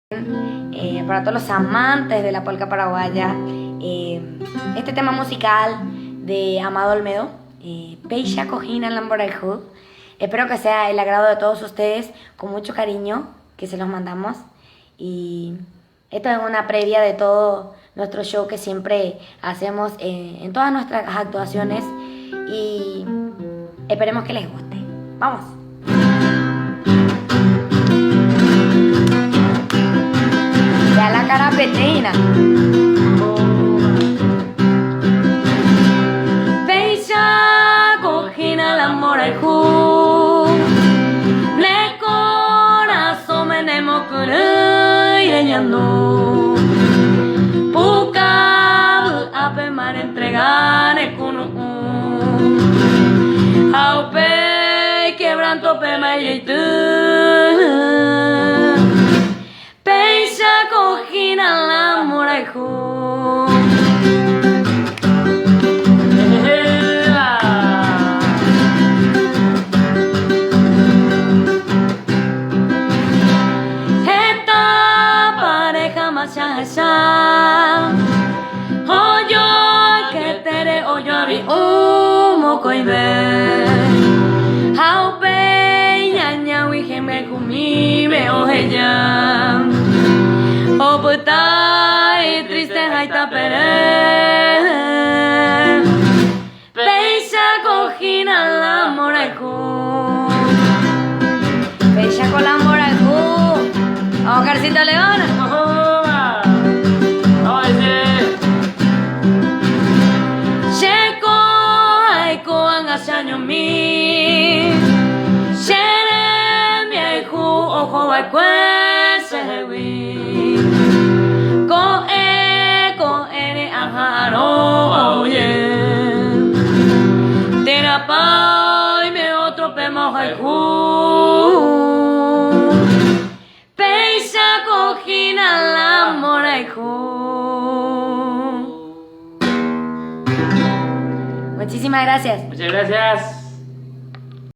Para todos los amantes de la polca paraguaya, este tema musical de Amado Olmedo, Peixa Cojina Lamborghini. Espero que sea el agrado de todos ustedes, con mucho cariño que se los mandamos. Y esto es una previa de todo nuestro show que siempre hacemos en todas nuestras actuaciones, y esperemos que les guste. ¡Vamos! Ya la cara petrina. Peixa Cojina Lamborghini, le corazón menemo kureñando, puka ape mar entregane kunu, aupe quebranto pe mayitu. Peixa Cojina Lamborghini. Oyo que tere oyo abi umo koibe haupe ñaña wiheme kumi me oheya oputai triste haita pere Peixa Cojina Lamborghini. Peixa con Lamborghini. Vamos, Carcita León. Año mi shere mi aiku ojo wa kwese wi ko ene ajaro oye tera pai me otro pemo haiku Peixa Cojina Lamborghini. Muchísimas gracias. Muchas gracias.